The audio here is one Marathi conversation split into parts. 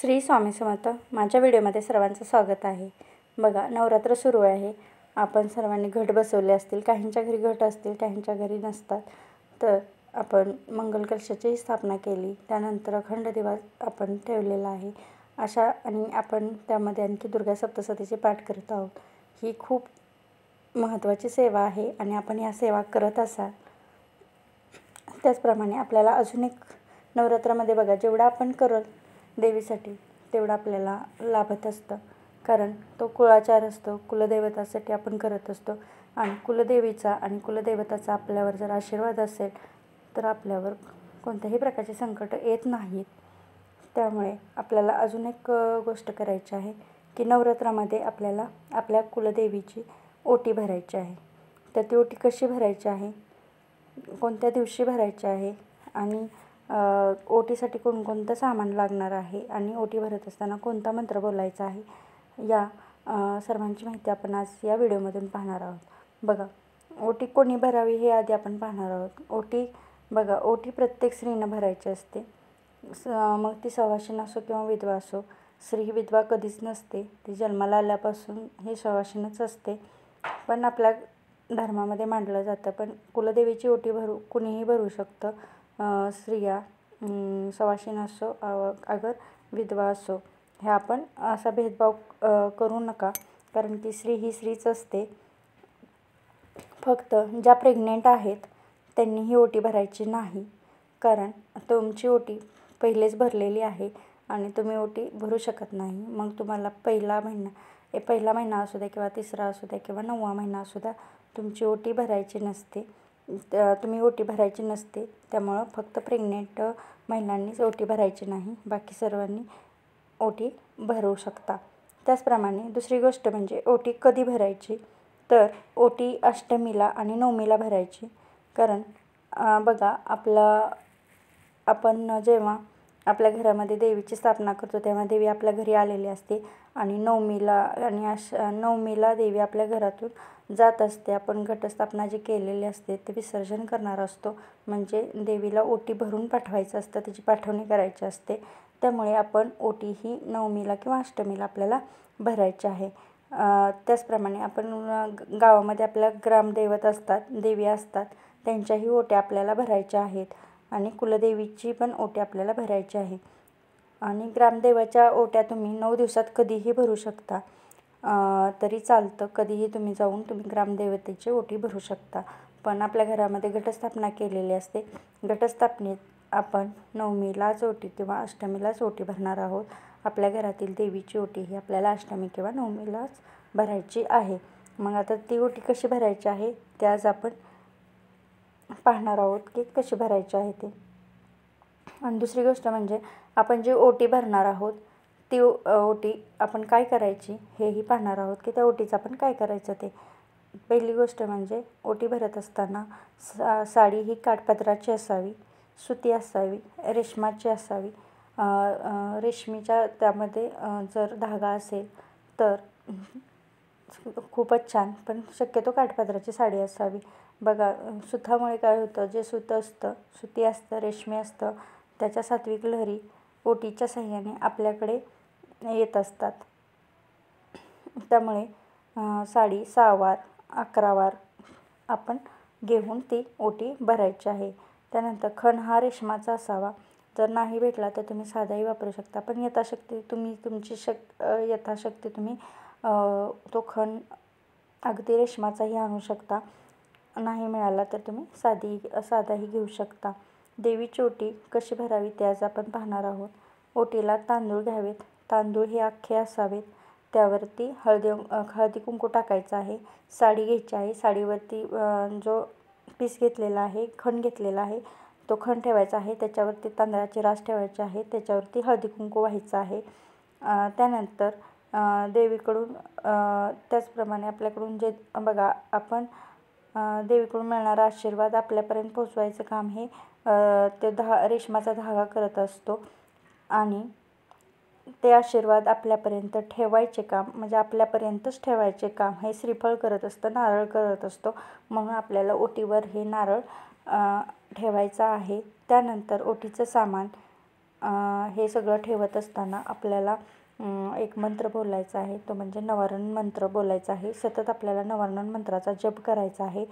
श्री स्वामी समर्थ. माझ्या व्हिडिओमध्ये सर्वांचं स्वागत आहे. बघा, नवरात्र सुरू आहे. आपण सर्वांनी घट बसवले असतील, काहींच्या घरी घट असतील, काहींच्या घरी नसतात. तर आपण मंगल कलशाची स्थापना केली, त्यानंतर अखंड दिवा आपण ठेवलेला आहे आणि आपण त्यामध्ये आणखी दुर्गा सप्तशतीचे पाठ करत आहोत. ही खूप महत्त्वाची सेवा आहे आणि आपण या सेवा करत असाल. त्याचप्रमाणे आपल्याला अजून एक नवरात्रामध्ये बघा, जेवढा आपण करत देवीसाठी तेवढं आपल्याला लाभत असतं, कारण तो कुळाचार असतो. कुलदेवतासाठी आपण करत असतो आणि कुलदेवीचा आणि कुलदेवताचा आपल्यावर जर आशीर्वाद असेल तर आपल्यावर कोणत्याही प्रकारचे संकट येत नाहीत. त्यामुळे आपल्याला अजून एक गोष्ट करायची आहे की नवरात्रामध्ये आपल्याला आपल्या कुलदेवीची ओटी भरायची आहे. तर ती ओटी कशी भरायची आहे, कोणत्या दिवशी भरायची आहे आणि ओटीसाठी कोणकोणतं सामान लागणार आहे आणि ओटी भरत असताना कोणता मंत्र बोलायचा आहे, या सर्वांची माहिती आपण आज या व्हिडिओमधून पाहणार आहोत. बघा, ओटी कोणी भरावी हे आधी आपण पाहणार आहोत. ओटी प्रत्येक स्त्रीनं भरायची असते. मग ती सवाशीण असो किंवा विधवा असो. स्त्री ही विधवा कधीच नसते, ती जन्माला आल्यापासून ही सवाशीणच असते. पण आपल्या धर्मामध्ये मांडलं जातं, पण कुलदेवीची ओटी कुणीही भरू शकतं. स्त्रिया सवाशीण असो अगर विधवा असो, ह्या आपण असा भेदभाव करू नका, कारण की स्त्री ही स्त्रीच असते. फक्त ज्या प्रेग्नेंट आहेत त्यांनी ही ओटी भरायची नाही, कारण तुमची ओटी पहिलेच भरलेली आहे आणि तुम्ही ओटी भरू शकत नाही. मग तुम्हाला पहिला महिना असू द्या किंवा तिसरा असू द्या किंवा 9वा महिना असू द्या, तुमची ओटी भरायची नसते. तुम्ही ओटी भरायची नसते. त्यामुळं फक्त प्रेग्नेंट महिलांनीच ओटी भरायची नाही, बाकी सर्वांनी ओटी भरू शकता. त्याचप्रमाणे दुसरी गोष्ट म्हणजे ओटी कधी भरायची, तर ओटी अष्टमीला आणि नवमीला भरायची. कारण बघा, आपण जेव्हा आपल्या घरामध्ये देवीची स्थापना करतो तेव्हा देवी आपल्या घरी आलेली असते आणि नवमीला देवी आपल्या घरातून जात असते. आपण घटस्थापना जी केलेली असते ते विसर्जन करणार असतो, म्हणजे देवीला ओटी भरून पाठवायचं असतं, तिची पाठवणी करायची असते. त्यामुळे आपण ओटी ही नवमीला किंवा अष्टमीला आपल्याला भरायची आहे. त्याचप्रमाणे आपण गावामध्ये आपल्या ग्रामदैवत असतात, देवी असतात, त्यांच्याही ओट्या आपल्याला भरायच्या आहेत आणि कुलदेवीची पण ओटी आपल्याला भरायची आहे. आणि ग्रामदेवाच्या ओट्या तुम्ही 9 दिवसात कधीही भरू शकता, तरी चालतं. कधीही तुम्ही जाऊन ग्रामदेवतेची ओटी भरू शकता. पण आपल्या घरामध्ये घटस्थापना केलेली असते. घटस्थापनेत आपण नवमीलाच ओटी किंवा अष्टमीलाच ओटी भरणार आहोत. आपल्या घरातील देवीची ओटी ही आपल्याला अष्टमी किंवा नवमीलाच भरायची आहे. मग आता ती ओटी कशी भरायची आहे ते आज आपण पाहणार आहोत की कशी भरायची आहे ते. आणि दुसरी गोष्ट म्हणजे आपण जी ओटी भरणार आहोत ती ओटी आपण काय करायची हेही पाहणार आहोत की त्या ओटीचं आपण काय करायचं ते. पहिली गोष्ट म्हणजे ओटी भरत असताना साडी ही काठपदराची असावी, सुती असावी, रेशमाची असावी. रेशमीच्या त्यामध्ये जर धागा असेल तर खूपच छान, पण शक्यतो काठपदराची साडी असावी. बघा, सुतामुळे काय होतं, जे सूत असतं, सुती असतं, रेशमी असतं, त्याच्या सात्विक लहरी ओटीच्या साह्याने आपल्याकडे येत असतात. त्यामुळे साडी 6 वार 11 वार आपण घेऊन ती ओटी भरायची आहे. त्यानंतर खण हा रेशमाचा असावा. जर नाही भेटला तर तुम्ही साधाही वापरू शकता, पण यथाशक्ती तुम्ही तो खण अगदी रेशमाचाही आणू शकता. नाही मिळाला तर तुम्ही साधाही घेऊ शकता. देवीची ओटी कशी भरावी ते आज आपण पाहणार आहोत. ओटीला तांदूळ घ्यावेत. तांदूळ हे अख्खे असावेत. त्यावरती हळदी कुंकू टाकायचं आहे. साडी घ्यायची आहे. साडीवरती जो पीस घेतलेला आहे, खण घेतलेला आहे, तो खण ठेवायचा आहे. त्याच्यावरती तांदळाची रास ठेवायची आहे. त्याच्यावरती हळदी कुंकू व्हायचं आहे. त्यानंतर देवीकडून त्याचप्रमाणे आपल्याकडून जे बघा, आपण देवीकडून मिळणारा आशीर्वाद आपल्यापर्यंत पोचवायचं काम हे ते रेशमाचा धागा करत असतो आणि ते आशीर्वाद आपल्यापर्यंत ठेवायचे काम, म्हणजे आपल्यापर्यंतच ठेवायचे काम हे श्रीफळ करत असतं, नारळ करत असतो. म्हणून आपल्याला ओटीवर हे नारळ ठेवायचा आहे. त्यानंतर ओटीचं सामान हे सगळं ठेवत असताना आपल्याला एक मंत्र बोलायचा आहे, तो म्हणजे नवारण मंत्र बोलायचा आहे. सतत आपल्याला नवारण मंत्राचा जप करायचा आहे.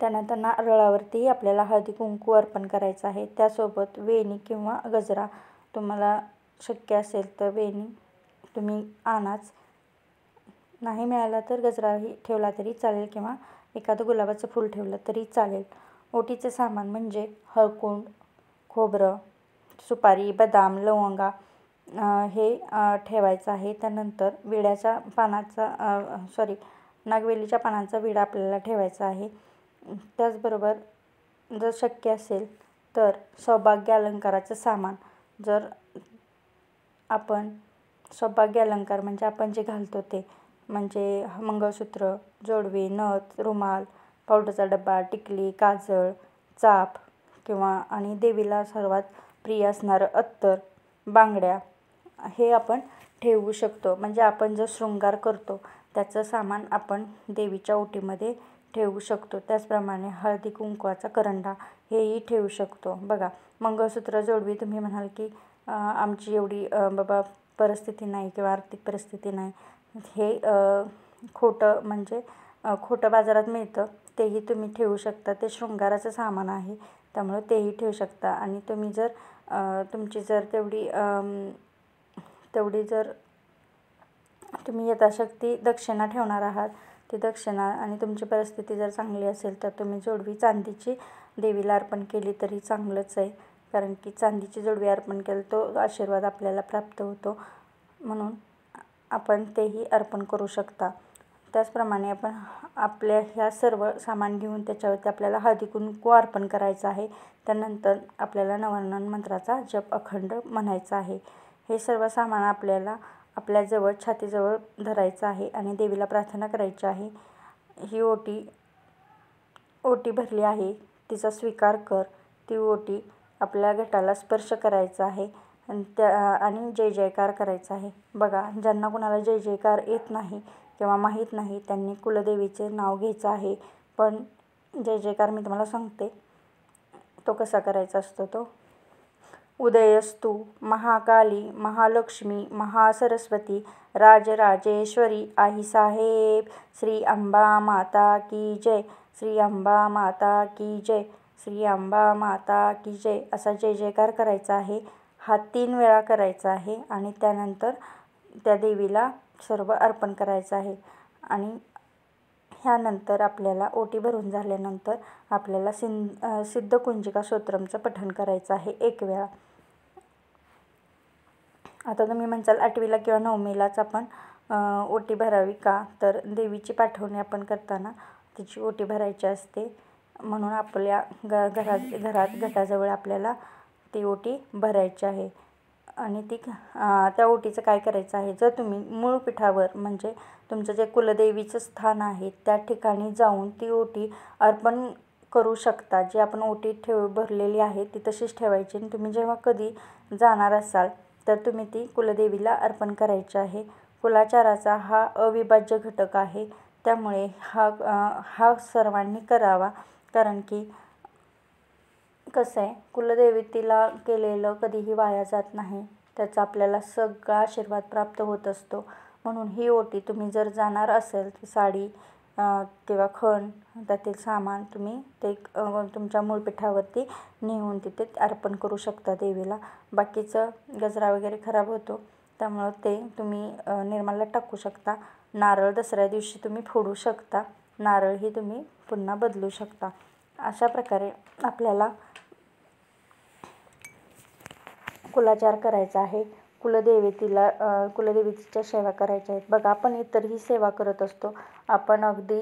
त्यानंतर नारळावरतीही आपल्याला हळदी कुंकू अर्पण करायचं आहे. त्यासोबत वेणी किंवा गजरा, तुम्हाला शक्य असेल तर वेणी तुम्ही आणाच, नाही मिळाला तर गजराही ठेवला तरी चालेल किंवा एखादं गुलाबाचं फूल ठेवलं तरी चालेल. ओटीचे सामान म्हणजे हळकुंड, खोबरं, सुपारी, बदाम, लवंगा हे ठेवायचं आहे. त्यानंतर विड्याच्या पानाचा नागवेलीच्या पानांचा विडा आपल्याला ठेवायचा आहे. त्याचबरोबर जर शक्य असेल तर सौभाग्य अलंकाराचं सामान, जर आपण सौभाग्य अलंकार म्हणजे आपण जे घालतो ते म्हणजे मंगळसूत्र, जोडवी, नथ, रुमाल, पावडरचा डबा, टिकली, काजळ, चाप किंवा आणि देवीला सर्वात प्रिय असणारं अत्तर, बांगड्या हे आपण ठेवू शकतो. म्हणजे आपण जो शृंगार करतो त्याचं सामान आपण देवीच्या ओटीमध्ये ठेवू शकतो. त्याचप्रमाणे हळदी कुंकवाचा करंडा हेही ठेवू शकतो. बघा, मंगळसूत्र, जोडवी तुम्ही म्हणाल की आमची एवढी बाबा परिस्थिती नाही किंवा आर्थिक परिस्थिती नाही, हे खोटं म्हणजे खोटं बाजारात मिळतं, तेही तुम्ही ठेवू शकता. ते शृंगाराचं सामान आहे, त्यामुळे तेही ठेवू शकता. आणि तुम्ही जर तुमची जर तेवढी जर तुम्ही यथाशक्ती दक्षिणा ठेवणार आहात, ती दक्षिणा आणि तुमची परिस्थिती जर चांगली असेल तर तुम्ही जोडवी चांदीची देवीला अर्पण केली तरी चांगलंच आहे. कारण की चांदीची जोडवी अर्पण केलं तो आशीर्वाद आपल्याला प्राप्त होतो, म्हणून आपण तेही अर्पण करू शकता. त्याचप्रमाणे आपण आपल्या ह्या सर्व सामान घेऊन त्याच्यावरती आपल्याला हळदी कुंकू अर्पण करायचं आहे. त्यानंतर आपल्याला नवारण मंत्राचा जप अखंड म्हणायचा आहे. हे सर्व सामान आपल्याला आपल्याजवळ छातीजवळ धरायचं आहे आणि देवीला प्रार्थना करायची आहे. ही ओटी भरली आहे, तिचा स्वीकार कर. ती ओटी आपल्या घटाला स्पर्श करायचा आहे आणि जय जयकार करायचा आहे. बघा, ज्यांना कुणाला जय जयकार येत नाही किंवा माहीत नाही त्यांनी कुलदेवीचे नाव घ्यायचं आहे. पण जय जयकार मी तुम्हाला सांगते तो कसा करायचा असतो. तो उदयस्तु महाकाली, महालक्ष्मी, महासरस्वती, राजराजेश्वरी, आई साहेब, श्री अंबा माता की जय, श्री अंबा माता की जय, श्री अंबा माता की जय असा जय जयकार करायचा आहे. हा 3 वेळा करायचा आहे आणि त्यानंतर त्या देवीला सर्व अर्पण करायचं आहे. आणि ह्यानंतर आपल्याला ओटी भरून झाल्यानंतर आपल्याला सिद्धकुंजिका स्तोत्रमचं पठण करायचं आहे 1 वेळा. आता तुम्ही म्हणसाल 8वीला किंवा 9वीलाच आपण ओटी भरावी का, तर देवीची पाठवणी आपण करताना तिची ओटी भरायची असते, म्हणून आपल्या घरात घटाजवळ आपल्याला ती ओटी भरायची आहे. आणि त्या ओटीचं काय करायचं आहे, जर तुम्ही मूळ पीठावर म्हणजे तुमचं जे कुलदेवीचं स्थान आहे त्या ठिकाणी जाऊन ती ओटी अर्पण करू शकता. जी आपण ओटी भरलेली आहे ती तशीच ठेवायची आणि तुम्ही जेव्हा कधी जाणार असाल तर तुम्ही ती कुलदेवीला अर्पण करायची आहे. कुलाचाराचा हा अविभाज्य घटक आहे, त्यामुळे हा सर्वांनी करावा. कारण की कसं आहे, कुलदेवतेला केलेलं कधीही वाया जात नाही, त्याचा आपल्याला सगळा आशीर्वाद प्राप्त होत असतो. म्हणून ही ओटी तुम्ही जर जाणार असेल तर साडी किंवा खण त्यातील सामान तुम्ही ते तुमच्या मूळपीठावरती नेऊन तिथे अर्पण करू शकता देवीला. बाकीचं गजरा वगैरे खराब होतो, त्यामुळं ते तुम्ही निर्माल्यात टाकू शकता. नारळ दसऱ्या दिवशी तुम्ही फोडू शकता, नारळही तुम्ही पुन्हा बदलू शकता. अशा प्रकारे आपल्याला कुलाचार करायचा आहे. कुलदेवीच्या सेवा करायच्या आहेत. बघा, आपण इतरही सेवा करत असतो. आपण अगदी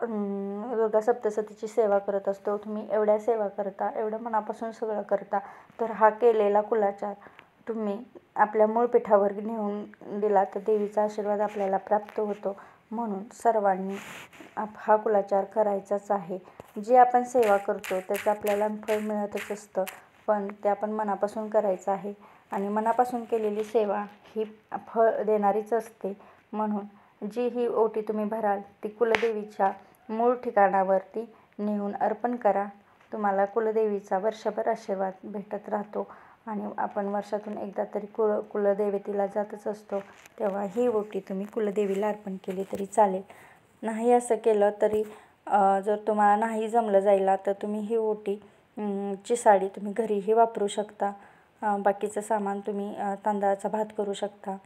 दुर्गा सप्तशतीची सेवा करत असतो. तुम्ही एवढ्या सेवा करता, एवढं मनापासून सगळं करता, तर हा केलेला कुलाचार तुम्ही आपल्या मूळ पीठावर नेऊन दिला तर देवीचा आशीर्वाद आपल्याला प्राप्त होतो. म्हणून सर्वांनी हा कुलाचार करायचाच आहे. जी आपण सेवा करतो त्याचं आपल्याला फळ मिळतच असतं, पण ते आपण मनापासून करायचं आहे आणि मनापासून केलेली सेवा ही फळ देणारीच असते. म्हणून जी ही ओटी तुम्ही भराल ती कुलदेवीच्या मूळ ठिकाणावरती नेऊन अर्पण करा. तुम्हाला कुलदेवीचा वर्षभर आशीर्वाद भेटत राहतो आणि आपण वर्षातून एकदा तरी कुलदेवतेला जातच असतो, तेव्हा ही ओटी तुम्ही कुलदेवीला अर्पण केली तरी चालेल. नाही असं केलं तरी जर तुम्हाला नाही जमलं जायला तर तुम्ही ही ओटी ची साडी तुम्ही घरीही वापरू शकता. बाकीचं सामान तुम्ही तांदळाचा भात करू शकता,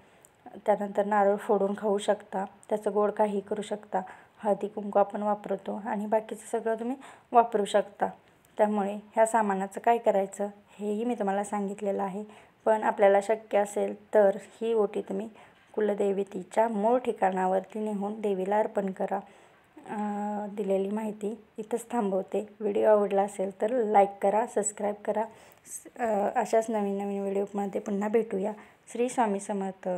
त्यानंतर नारळ फोडून खाऊ शकता, त्याचं गोड काही करू शकता. हळदी कुंकू आपण वापरतो आणि बाकीचं सगळं तुम्ही वापरू शकता. त्यामुळे ह्या सामानाचं काय करायचं हेही मी तुम्हाला सांगितलेलं आहे. पण आपल्याला शक्य असेल तर ही ओटी तुम्ही कुलदेवतेच्या मूळ ठिकाणावरती नेऊन देवीला अर्पण करा. दिलेली माहिती इथंच थांबवते. व्हिडिओ आवडला असेल तर लाईक करा, सबस्क्राईब करा. अशाच नवीन नवीन व्हिडिओमध्ये पुन्हा भेटूया. श्री स्वामी समर्थ.